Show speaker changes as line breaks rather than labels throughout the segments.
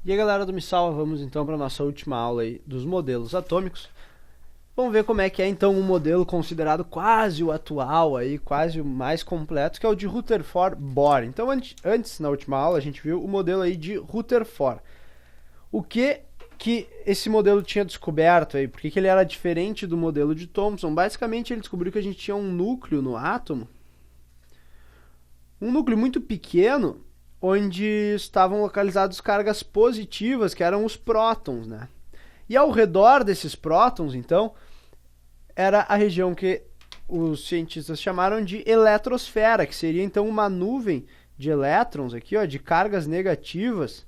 E aí galera do Me Salva, vamos então para a nossa última aula aí dos modelos atômicos. Vamos ver como é que é então um modelo considerado quase o atual, aí, quase o mais completo, que é o de Rutherford-Bohr. Então antes, na última aula, a gente viu o modelo aí de Rutherford. O que esse modelo tinha descoberto aí? Por que ele era diferente do modelo de Thomson? Basicamente ele descobriu que a gente tinha um núcleo no átomo, um núcleo muito pequeno, onde estavam localizadas cargas positivas, que eram os prótons, né? E ao redor desses prótons, então, era a região que os cientistas chamaram de eletrosfera, que seria então uma nuvem de elétrons aqui, ó, de cargas negativas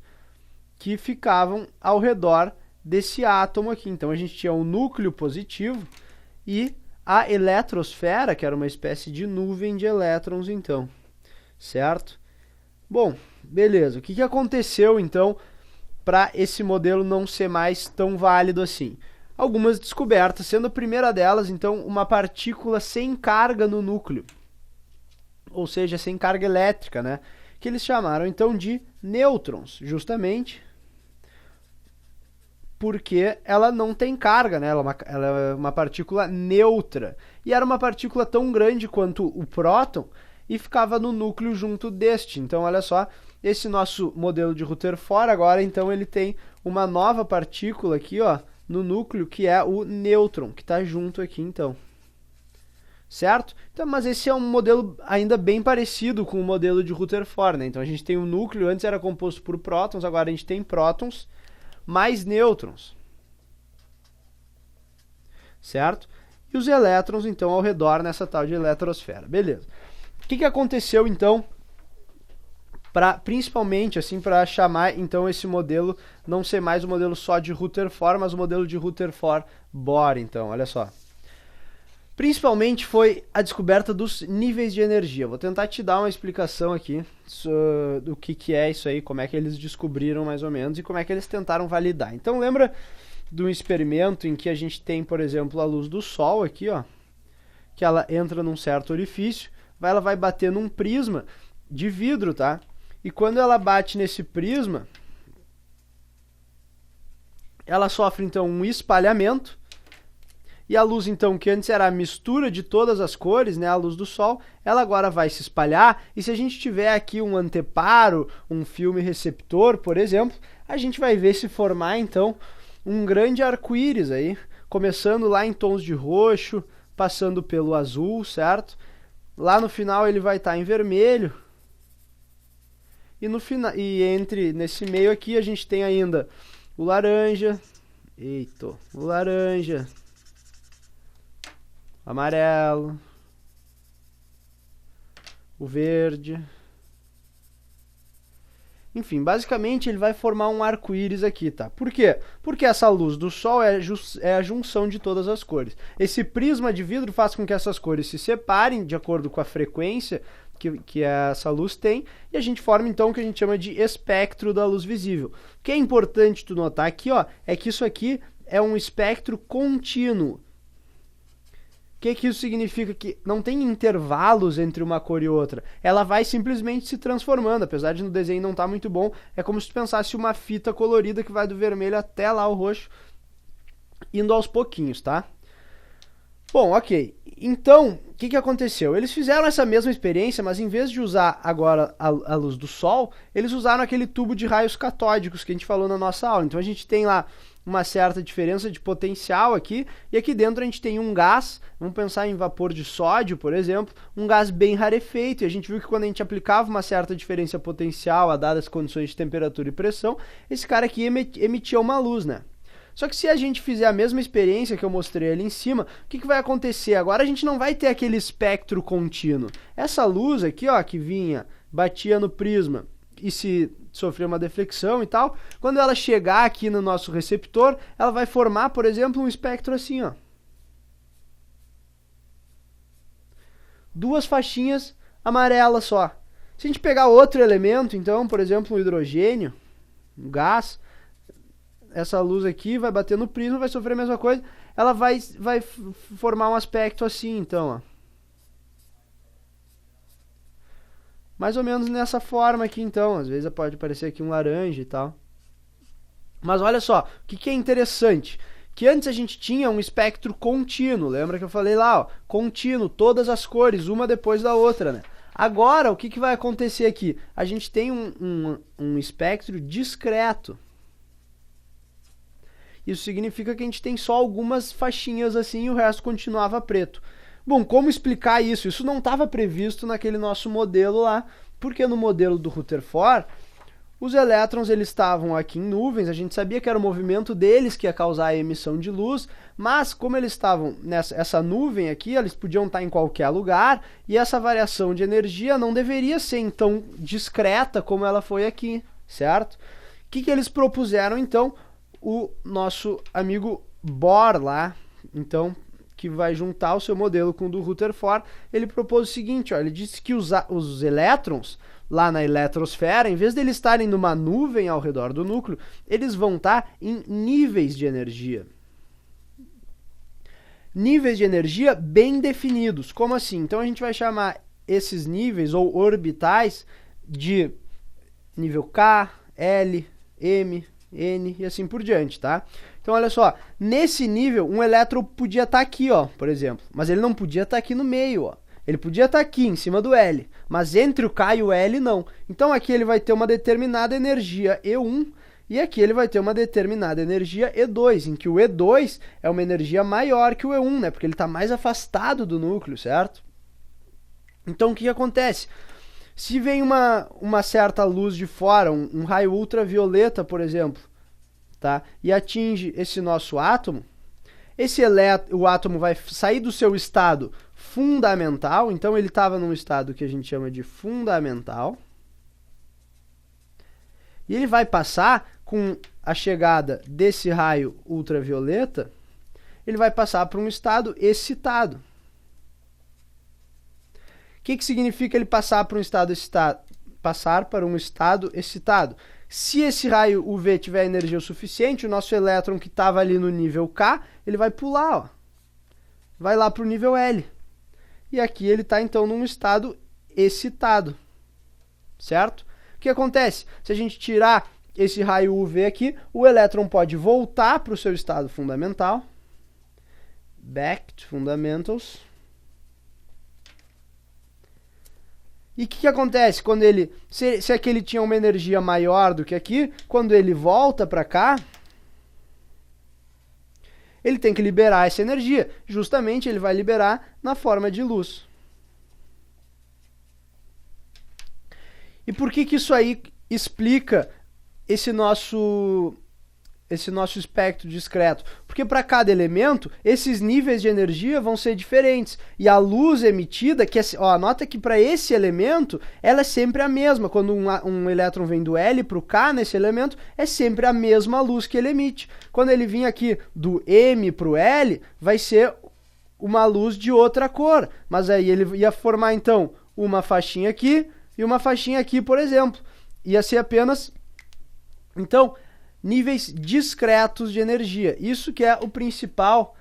que ficavam ao redor desse átomo aqui. Então a gente tinha o núcleo positivo e a eletrosfera, que era uma espécie de nuvem de elétrons, então, certo? Bom, beleza. O que aconteceu então para esse modelo não ser mais tão válido assim? Algumas descobertas, sendo a primeira delas, então, uma partícula sem carga no núcleo, ou seja, sem carga elétrica, né? Que eles chamaram então de nêutrons, justamente porque ela não tem carga, né? Ela é uma partícula neutra. E era uma partícula tão grande quanto o próton e ficava no núcleo junto deste. Então, olha só, esse nosso modelo de Rutherford agora, então, ele tem uma nova partícula aqui, ó, no núcleo, que é o nêutron, que está junto aqui, então. Certo? Então, mas esse é um modelo ainda bem parecido com o modelo de Rutherford, né? Então, a gente tem um núcleo, antes era composto por prótons, agora a gente tem prótons mais nêutrons, certo? E os elétrons, então, ao redor nessa tal de eletrosfera. Beleza. O que aconteceu, então, principalmente, assim, para chamar, então, esse modelo não ser mais o modelo só de Rutherford, mas o modelo de Rutherford-Bohr, então, olha só. Principalmente foi a descoberta dos níveis de energia. Vou tentar te dar uma explicação aqui do que é isso aí, como é que eles descobriram mais ou menos e como é que eles tentaram validar. Então lembra de um experimento em que a gente tem, por exemplo, a luz do Sol aqui, ó, que ela entra num certo orifício, ela vai bater num prisma de vidro, tá? E quando ela bate nesse prisma, ela sofre então um espalhamento. E a luz, então, que antes era a mistura de todas as cores, né, a luz do Sol, ela agora vai se espalhar, e se a gente tiver aqui um anteparo, um filme receptor, por exemplo, a gente vai ver se formar, então, um grande arco-íris aí, começando lá em tons de roxo, passando pelo azul, certo? Lá no final ele vai estar em vermelho, e nesse meio aqui a gente tem ainda o laranja, o laranja, amarelo, o verde. Enfim, basicamente ele vai formar um arco-íris aqui, tá? Por quê? Porque essa luz do Sol é a junção de todas as cores. Esse prisma de vidro faz com que essas cores se separem de acordo com a frequência que essa luz tem, e a gente forma então o que a gente chama de espectro da luz visível. O que é importante tu notar aqui, ó, é que isso aqui é um espectro contínuo. O que isso significa? Que não tem intervalos entre uma cor e outra. Ela vai simplesmente se transformando, apesar de no desenho não estar muito bom. É como se tu pensasse uma fita colorida que vai do vermelho até lá o roxo, indo aos pouquinhos, tá? Bom, ok. Então, o que aconteceu? Eles fizeram essa mesma experiência, mas em vez de usar agora a luz do Sol, eles usaram aquele tubo de raios catódicos que a gente falou na nossa aula. Então a gente tem lá uma certa diferença de potencial aqui, e aqui dentro a gente tem um gás, vamos pensar em vapor de sódio, por exemplo, um gás bem rarefeito, e a gente viu que quando a gente aplicava uma certa diferença potencial a dadas condições de temperatura e pressão, esse cara aqui emitia uma luz, né? Só que se a gente fizer a mesma experiência que eu mostrei ali em cima, o que vai acontecer? Agora a gente não vai ter aquele espectro contínuo. Essa luz aqui, ó, que vinha, batia no prisma e se sofrer uma deflexão e tal, quando ela chegar aqui no nosso receptor, ela vai formar, por exemplo, um espectro assim, ó. Duas faixinhas amarelas só. Se a gente pegar outro elemento, então, por exemplo, um hidrogênio, um gás, essa luz aqui vai bater no prisma, vai sofrer a mesma coisa, ela vai formar um aspecto assim, então, ó. Mais ou menos nessa forma aqui, então. Às vezes pode parecer aqui um laranja e tal. Mas olha só, o que é interessante? Que antes a gente tinha um espectro contínuo, lembra que eu falei lá, ó, contínuo, todas as cores, uma depois da outra, né? Agora, o que vai acontecer aqui? A gente tem um espectro discreto. Isso significa que a gente tem só algumas faixinhas assim e o resto continuava preto. Bom, como explicar isso? Isso não estava previsto naquele nosso modelo lá, porque no modelo do Rutherford, os elétrons eles estavam aqui em nuvens, a gente sabia que era o movimento deles que ia causar a emissão de luz, mas como eles estavam nessa nuvem aqui, eles podiam estar em qualquer lugar, e essa variação de energia não deveria ser tão discreta como ela foi aqui, certo? O que eles propuseram então? O nosso amigo Bohr lá, então, que vai juntar o seu modelo com o do Rutherford, ele propôs o seguinte, ó, ele disse que os elétrons lá na eletrosfera, em vez de eles estarem numa nuvem ao redor do núcleo, eles vão estar em níveis de energia. Níveis de energia bem definidos. Como assim? Então a gente vai chamar esses níveis ou orbitais de nível K, L, M, N e assim por diante, tá? Então olha só, nesse nível um elétron podia estar aqui, ó, por exemplo, mas ele não podia estar aqui no meio, ó. Ele podia estar aqui, em cima do L, mas entre o K e o L, não. Então aqui ele vai ter uma determinada energia E1, e aqui ele vai ter uma determinada energia E2, em que o E2 é uma energia maior que o E1, né? Porque ele está mais afastado do núcleo, certo? Então o que acontece? Se vem uma certa luz de fora, um raio ultravioleta, por exemplo, tá? E atinge esse nosso átomo, o átomo vai sair do seu estado fundamental, então ele estava num estado que a gente chama de fundamental, e ele vai passar com a chegada desse raio ultravioleta, ele vai passar para um estado excitado. O que significa ele passar para um estado excitado? Passar para um estado excitado. Se esse raio UV tiver energia o suficiente, o nosso elétron que estava ali no nível K, ele vai pular, ó. Vai lá para o nível L. E aqui ele está, então, num estado excitado. Certo? O que acontece? Se a gente tirar esse raio UV aqui, o elétron pode voltar para o seu estado fundamental. Back to fundamentals. E o que acontece quando ele... Se aqui ele tinha uma energia maior do que aqui, quando ele volta para cá, ele tem que liberar essa energia. Justamente ele vai liberar na forma de luz. E por que isso aí explica esse nosso espectro discreto? Porque para cada elemento, esses níveis de energia vão ser diferentes. E a luz emitida, nota que para esse elemento, ela é sempre a mesma. Quando um elétron vem do L para o K nesse elemento, é sempre a mesma luz que ele emite. Quando ele vir aqui do M para o L, vai ser uma luz de outra cor. Mas aí ele ia formar, então, uma faixinha aqui e uma faixinha aqui, por exemplo. Ia ser apenas... Então, níveis discretos de energia. Isso que é o principal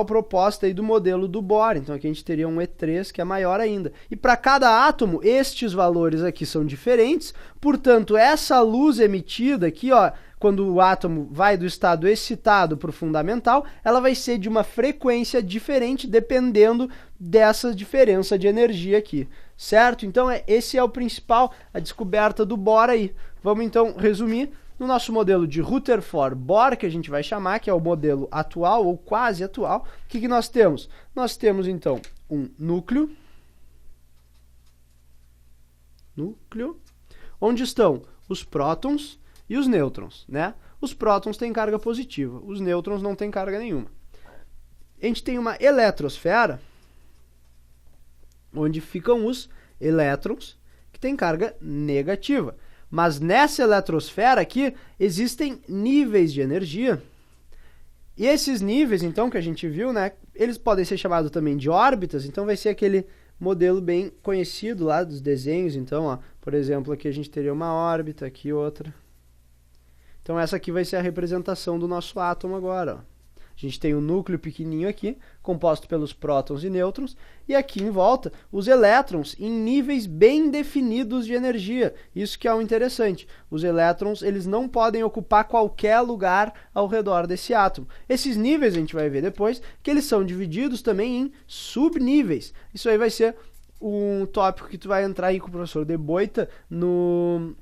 proposta aí do modelo do Bohr. Então aqui a gente teria um E3 que é maior ainda. E para cada átomo, estes valores aqui são diferentes. Portanto, essa luz emitida aqui, ó, quando o átomo vai do estado excitado para o fundamental, ela vai ser de uma frequência diferente dependendo dessa diferença de energia aqui. Certo? Então esse é o principal, a descoberta do Bohr aí. Vamos então resumir. No nosso modelo de Rutherford-Bohr, que a gente vai chamar, que é o modelo atual ou quase atual, o que nós temos? Nós temos, então, um núcleo, onde estão os prótons e os nêutrons, né? Os prótons têm carga positiva, os nêutrons não têm carga nenhuma. A gente tem uma eletrosfera, onde ficam os elétrons, que têm carga negativa. Mas nessa eletrosfera aqui, existem níveis de energia. E esses níveis, então, que a gente viu, né, eles podem ser chamados também de órbitas, então vai ser aquele modelo bem conhecido lá dos desenhos. Então, ó, por exemplo, aqui a gente teria uma órbita, aqui outra. Então essa aqui vai ser a representação do nosso átomo agora, ó. A gente tem um núcleo pequenininho aqui, composto pelos prótons e nêutrons, e aqui em volta os elétrons em níveis bem definidos de energia. Isso que é o interessante. Os elétrons, eles não podem ocupar qualquer lugar ao redor desse átomo. Esses níveis, a gente vai ver depois, que eles são divididos também em subníveis. Isso aí vai ser um tópico que tu vai entrar aí com o professor De Boita no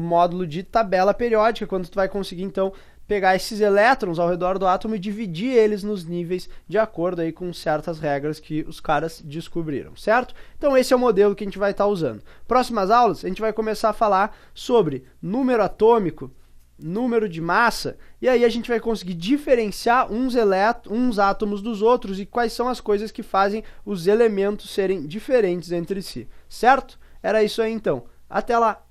módulo de tabela periódica, quando tu vai conseguir, então, pegar esses elétrons ao redor do átomo e dividir eles nos níveis de acordo aí com certas regras que os caras descobriram, certo? Então esse é o modelo que a gente vai estar usando. Próximas aulas, a gente vai começar a falar sobre número atômico, número de massa, e aí a gente vai conseguir diferenciar uns átomos dos outros e quais são as coisas que fazem os elementos serem diferentes entre si, certo? Era isso aí então. Até lá!